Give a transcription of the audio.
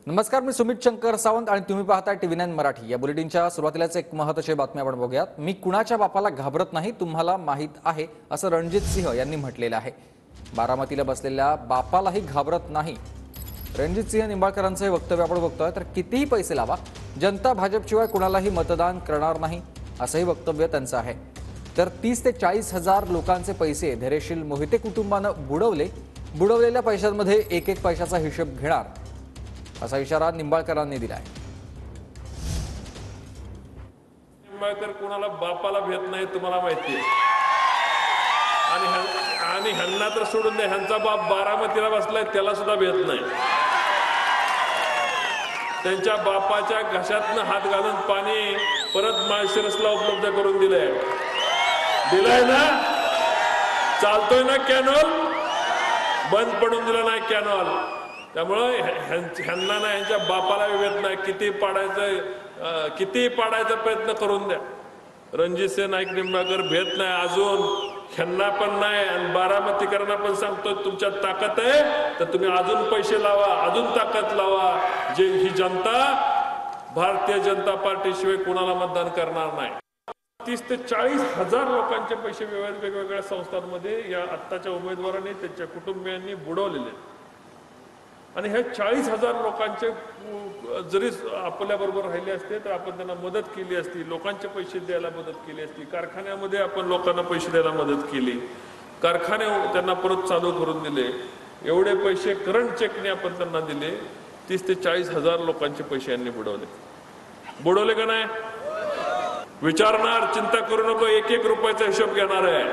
नमस्कार, मी सुमित शंकर सावंत आणि तुम्ही पाहताय TV9 मराठी। या बुलेटिनच्या सुरुवातीलाच एक महत्त्वाची बातमी आपण बघूयात। मी कुणाच्या बापाला घाबरत नाही, तुम्हाला माहित आहे, असं रणजित सिंह यांनी म्हटलेलं आहे। बारामतीला बसलेल्या बापालाही घाबरत नाही। रणजित सिंह निंबाळकरांचं हे वक्तव्य आपण बघतोय तर कितीही पैसे लावा, जनता भाजपशिवाय कुणालाही मतदान करणार नाही, असंही वक्तव्य त्यांचं आहे। तर 30 ते 40 हजार लोकांचे पैसे धैर्यशील मोहिते कुटुंबानं बुडवलेल्या पैशांमध्ये एक एक पैशाचा हिशोब घेणार, असा इशारा निंबाळकरांनी दिलाय। निंबाळकर कुणाला बापाला भेट नाही, तुम्हाला माहिती आहे। आणि ह्यांना तर सोडून दे, ह्यांचा बाप बारामतीला बसलाय, त्याला सुद्धा भेट नाही। त्यांच्या बापाच्या घशातनं हात घालून पाणी परत माळशिरसला उपलब्ध करून दिलंय ना। चालतोय ना कॅनॉल, बंद पडून दिला नाही कॅनॉल। त्यामुळे ह्यांना ना ह्यांच्या बापाला भेट नाही, किती पाडायचा प्रयत्न करून द्या। रणजित सिंह नाईक निंबाळकर भेट नाही अजून, ह्यांना पण नाही। आणि बारामतीकरांना पण सांगतो, तुमच्यात ताकद आहे तर तुम्ही अजून पैसे लावा, अजून ताकद लावा। जे ही जनता भारतीय जनता पार्टीशिवाय कुणाला मतदान करणार नाही। 30 ते 40 हजार लोकांचे पैसे वेगवेगळ्या संस्थांमध्ये या आत्ताच्या उमेदवारांनी त्यांच्या कुटुंबियांनी बुडवलेले। आणि हे 40 हजार लोकांचे जरी आपल्याबरोबर राहिले असते तर आपण त्यांना मदत केली असती, लोकांचे पैसे द्यायला मदत केली असती, कारखान्यामध्ये आपण लोकांना पैसे द्यायला मदत केली, कारखाने त्यांना परत चालू करून दिले, एवढे पैसे करंट चेकने आपण त्यांना दिले। 30 ते 40 हजार लोकांचे पैसे यांनी बुडवले का नाही? विचारणार, चिंता करू नको, एक एक रुपयाचा हिशोब घेणार आहे।